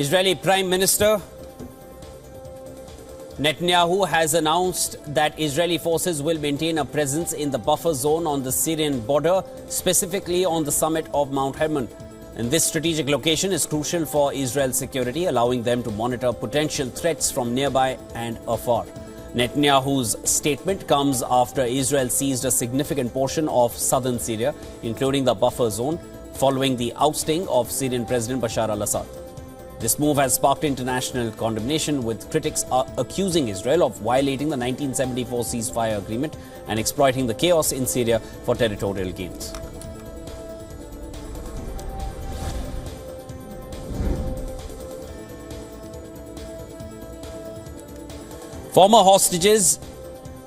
Israeli Prime Minister Netanyahu has announced that Israeli forces will maintain a presence in the buffer zone on the Syrian border, specifically on the summit of Mount Hermon. And this strategic location is crucial for Israel's security, allowing them to monitor potential threats from nearby and afar. Netanyahu's statement comes after Israel seized a significant portion of southern Syria, including the buffer zone, following the ousting of Syrian President Bashar al-Assad. This move has sparked international condemnation, with critics accusing Israel of violating the 1974 ceasefire agreement and exploiting the chaos in Syria for territorial gains. Former hostages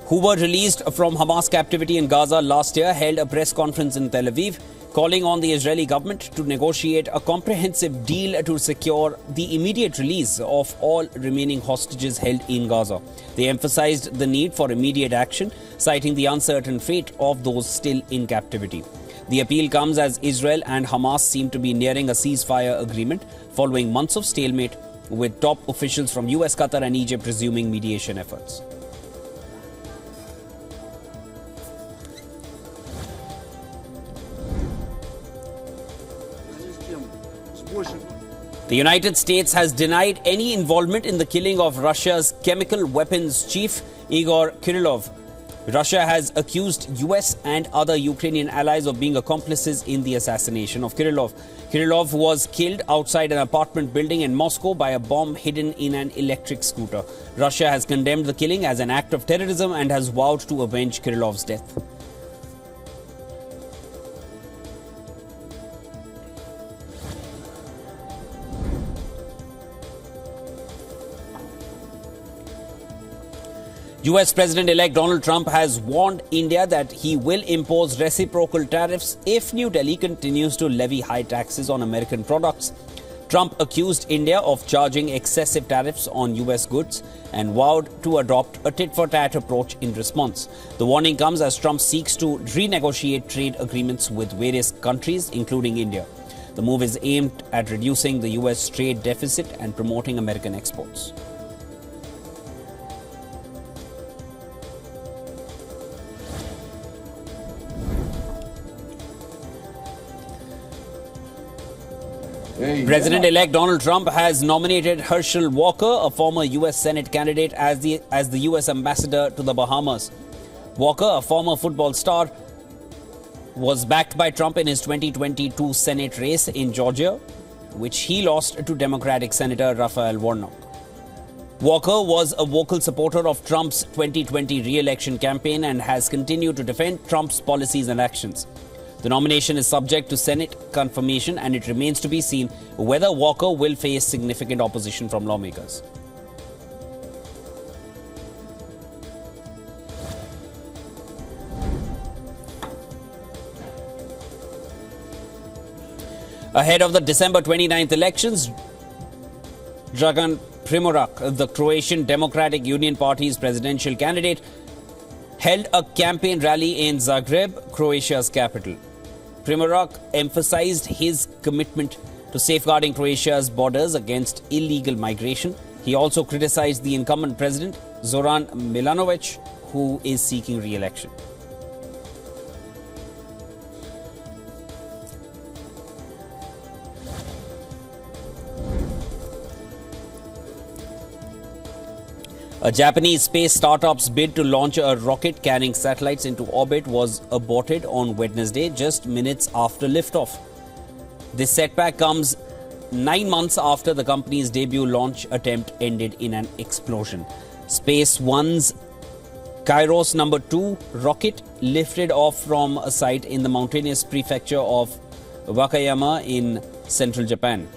who were released from Hamas captivity in Gaza last year held a press conference in Tel Aviv, calling on the Israeli government to negotiate a comprehensive deal to secure the immediate release of all remaining hostages held in Gaza. They emphasized the need for immediate action, citing the uncertain fate of those still in captivity. The appeal comes as Israel and Hamas seem to be nearing a ceasefire agreement following months of stalemate, with top officials from US, Qatar and Egypt resuming mediation efforts. The United States has denied any involvement in the killing of Russia's chemical weapons chief, Igor Kirillov. Russia has accused US and other Ukrainian allies of being accomplices in the assassination of Kirillov. Kirillov was killed outside an apartment building in Moscow by a bomb hidden in an electric scooter. Russia has condemned the killing as an act of terrorism and has vowed to avenge Kirillov's death. US President-elect Donald Trump has warned India that he will impose reciprocal tariffs if New Delhi continues to levy high taxes on American products. Trump accused India of charging excessive tariffs on US goods and vowed to adopt a tit-for-tat approach in response. The warning comes as Trump seeks to renegotiate trade agreements with various countries, including India. The move is aimed at reducing the US trade deficit and promoting American exports. President-elect Donald Trump has nominated Hershel Walker, a former U.S. Senate candidate, as the U.S. ambassador to the Bahamas. Walker, a former football star, was backed by Trump in his 2022 Senate race in Georgia, which he lost to Democratic Senator Raphael Warnock. Walker was a vocal supporter of Trump's 2020 re-election campaign and has continued to defend Trump's policies and actions. The nomination is subject to Senate confirmation, and it remains to be seen whether Walker will face significant opposition from lawmakers. Ahead of the December 29th elections, Dragan Primorac, the Croatian Democratic Union Party's presidential candidate, held a campaign rally in Zagreb, Croatia's capital. Primorac emphasized his commitment to safeguarding Croatia's borders against illegal migration. He also criticized the incumbent president, Zoran Milanovic, who is seeking re-election. A Japanese space startup's bid to launch a rocket carrying satellites into orbit was aborted on Wednesday, just minutes after liftoff. This setback comes 9 months after the company's debut launch attempt ended in an explosion. Space One's Kairos No. 2 rocket lifted off from a site in the mountainous prefecture of Wakayama in central Japan.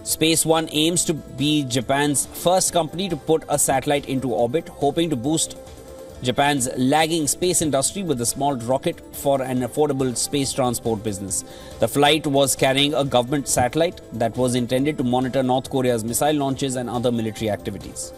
Space One aims to be Japan's first company to put a satellite into orbit, hoping to boost Japan's lagging space industry with a small rocket for an affordable space transport business. The flight was carrying a government satellite that was intended to monitor North Korea's missile launches and other military activities.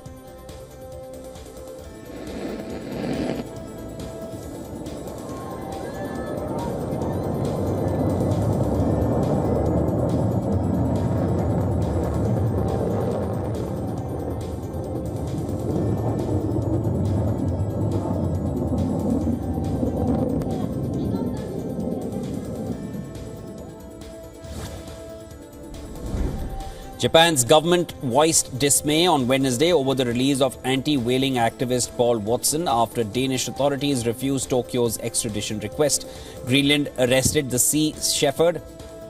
Japan's government voiced dismay on Wednesday over the release of anti-whaling activist Paul Watson after Danish authorities refused Tokyo's extradition request. Greenland arrested the Sea Shepherd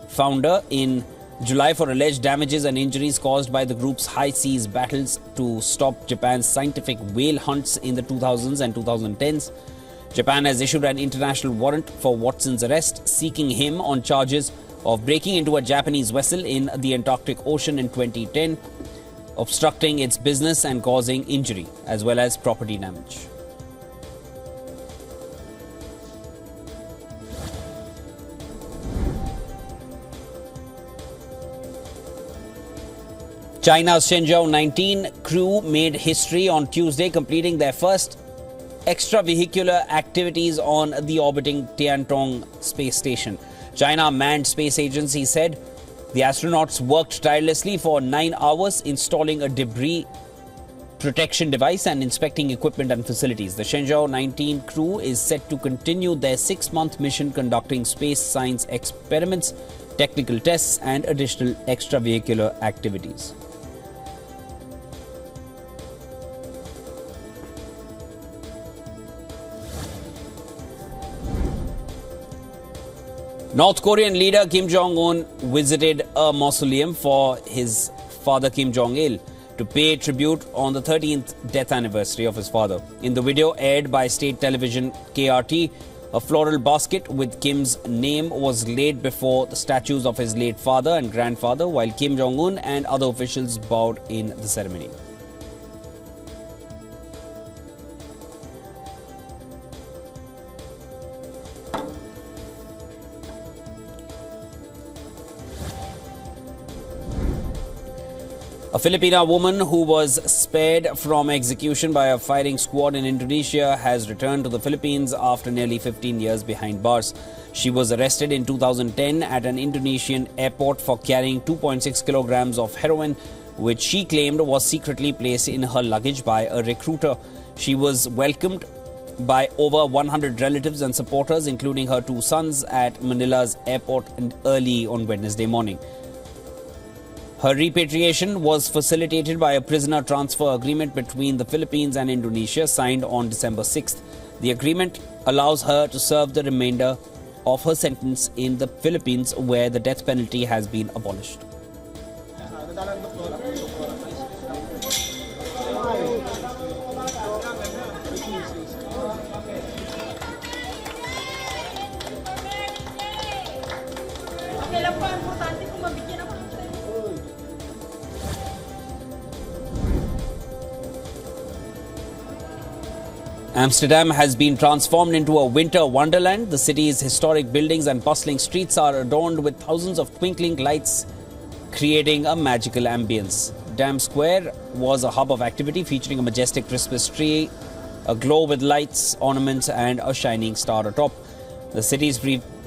founder in July for alleged damages and injuries caused by the group's high seas battles to stop Japan's scientific whale hunts in the 2000s and 2010s. Japan has issued an international warrant for Watson's arrest, seeking him on charges of breaking into a Japanese vessel in the Antarctic Ocean in 2010, obstructing its business and causing injury, as well as property damage. China's Shenzhou 19 crew made history on Tuesday, completing their first extravehicular activities on the orbiting Tiantong space station. China Manned Space Agency said the astronauts worked tirelessly for 9 hours, installing a debris protection device and inspecting equipment and facilities. The Shenzhou 19 crew is set to continue their 6-month mission, conducting space science experiments, technical tests, and additional extravehicular activities. North Korean leader Kim Jong-un visited a mausoleum for his father Kim Jong-il to pay tribute on the 13th death anniversary of his father. In the video aired by state television KRT, a floral basket with Kim's name was laid before the statues of his late father and grandfather, while Kim Jong-un and other officials bowed in the ceremony. A Filipina woman who was spared from execution by a firing squad in Indonesia has returned to the Philippines after nearly 15 years behind bars. She was arrested in 2010 at an Indonesian airport for carrying 2.6 kilograms of heroin, which she claimed was secretly placed in her luggage by a recruiter. She was welcomed by over 100 relatives and supporters, including her 2 sons, at Manila's airport early on Wednesday morning. Her repatriation was facilitated by a prisoner transfer agreement between the Philippines and Indonesia signed on December 6th. The agreement allows her to serve the remainder of her sentence in the Philippines, where the death penalty has been abolished. Amsterdam has been transformed into a winter wonderland. The city's historic buildings and bustling streets are adorned with thousands of twinkling lights, creating a magical ambience. Dam Square was a hub of activity, featuring a majestic Christmas tree, aglow with lights, ornaments, and a shining star atop. The city's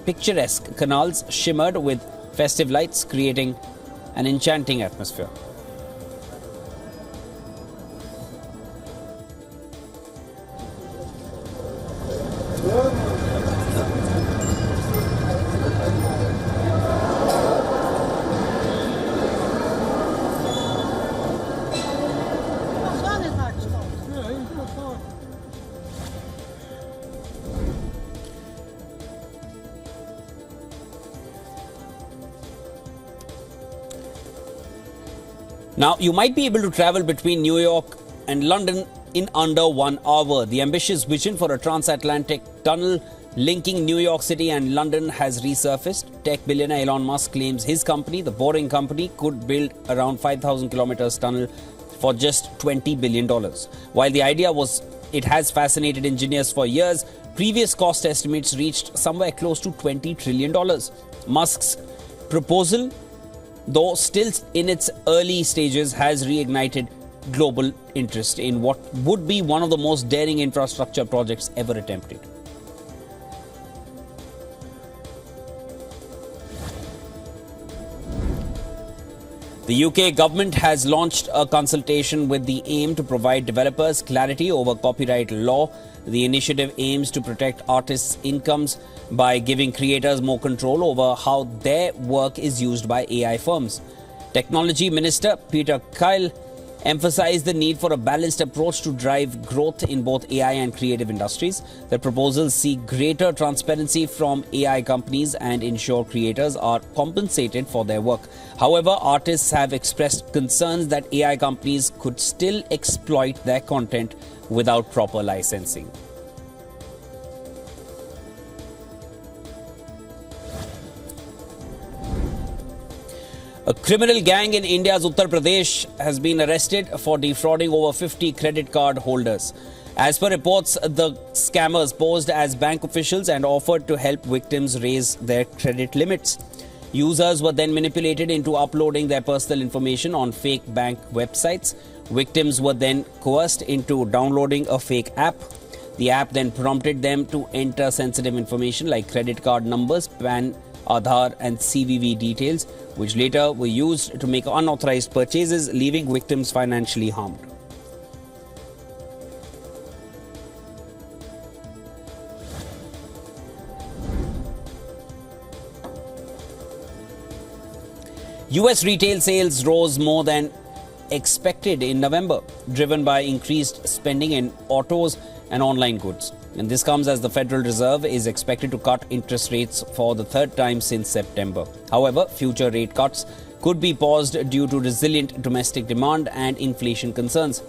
picturesque canals shimmered with festive lights, creating an enchanting atmosphere. Now, you might be able to travel between New York and London in under 1 hour. The ambitious vision for a transatlantic tunnel linking New York City and London has resurfaced. Tech billionaire Elon Musk claims his company, the Boring Company, could build around 5,000 kilometers tunnel for just $20 billion. While the idea has fascinated engineers for years, previous cost estimates reached somewhere close to $20 trillion. Musk's proposal, though still in its early stages, has reignited global interest in what would be one of the most daring infrastructure projects ever attempted. The UK government has launched a consultation with the aim to provide developers clarity over copyright law. The initiative aims to protect artists' incomes by giving creators more control over how their work is used by AI firms. Technology Minister Peter Kyle emphasized the need for a balanced approach to drive growth in both AI and creative industries. The proposals seek greater transparency from AI companies and ensure creators are compensated for their work. However, artists have expressed concerns that AI companies could still exploit their content without proper licensing. A criminal gang in India's Uttar Pradesh has been arrested for defrauding over 50 credit card holders. As per reports, the scammers posed as bank officials and offered to help victims raise their credit limits. Users were then manipulated into uploading their personal information on fake bank websites. Victims were then coerced into downloading a fake app. The app then prompted them to enter sensitive information like credit card numbers, PAN, Aadhaar and CVV details, which later were used to make unauthorized purchases, leaving victims financially harmed. US retail sales rose more than expected in November, driven by increased spending in autos and online goods. And this comes as the Federal Reserve is expected to cut interest rates for the third time since September. However, future rate cuts could be paused due to resilient domestic demand and inflation concerns.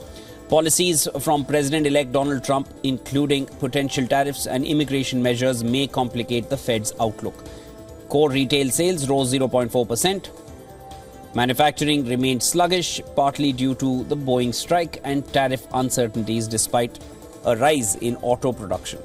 Policies from President-elect Donald Trump, including potential tariffs and immigration measures, may complicate the Fed's outlook. Core retail sales rose 0.4%. Manufacturing remained sluggish, partly due to the Boeing strike and tariff uncertainties, despite a rise in auto production.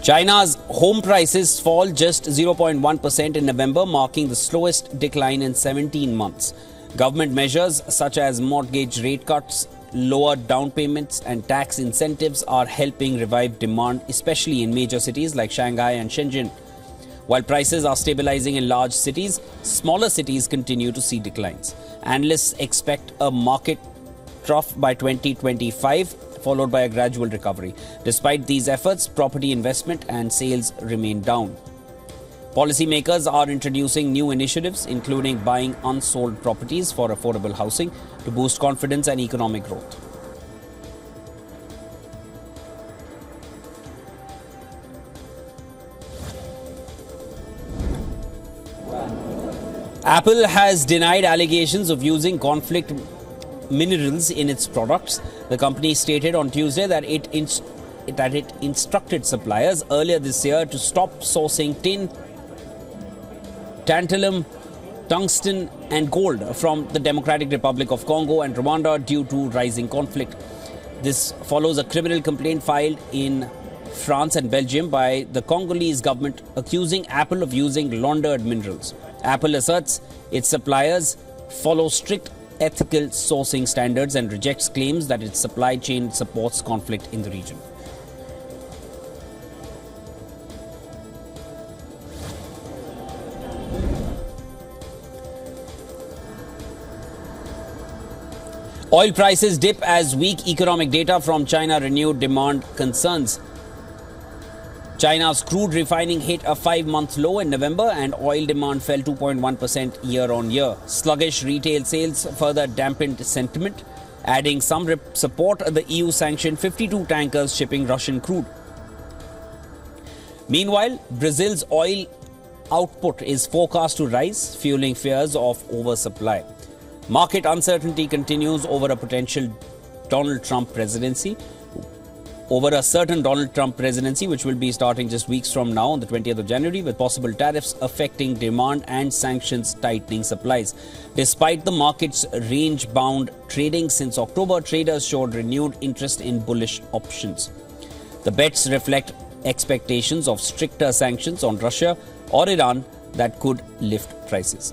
China's home prices fall just 0.1% in November, marking the slowest decline in 17 months. Government measures such as mortgage rate cuts, lower down payments and tax incentives are helping revive demand, especially in major cities like Shanghai and Shenzhou. While prices are stabilizing in large cities, smaller cities continue to see declines. Analysts expect a market trough by 2025, followed by a gradual recovery. Despite these efforts, property investment and sales remain down. Policymakers are introducing new initiatives, including buying unsold properties for affordable housing to boost confidence and economic growth. Apple has denied allegations of using conflict minerals in its products. The company stated on Tuesday that it instructed suppliers earlier this year to stop sourcing tin, tantalum, tungsten and gold from the Democratic Republic of Congo and Rwanda due to rising conflict. This follows a criminal complaint filed in France and Belgium by the Congolese government accusing Apple of using laundered minerals. Apple asserts its suppliers follow strict ethical sourcing standards and rejects claims that its supply chain supports conflict in the region. Oil prices dip as weak economic data from China renewed demand concerns. China's crude refining hit a 5-month low in November and oil demand fell 2.1% year-on-year. Sluggish retail sales further dampened sentiment. Adding some support, the EU sanctioned 52 tankers shipping Russian crude. Meanwhile, Brazil's oil output is forecast to rise, fueling fears of oversupply. Market uncertainty continues over a potential Donald Trump presidency. Over a certain Donald Trump presidency, which will be starting just weeks from now on the 20th of January, with possible tariffs affecting demand and sanctions tightening supplies. Despite the market's range-bound trading since October, traders showed renewed interest in bullish options. The bets reflect expectations of stricter sanctions on Russia or Iran that could lift prices.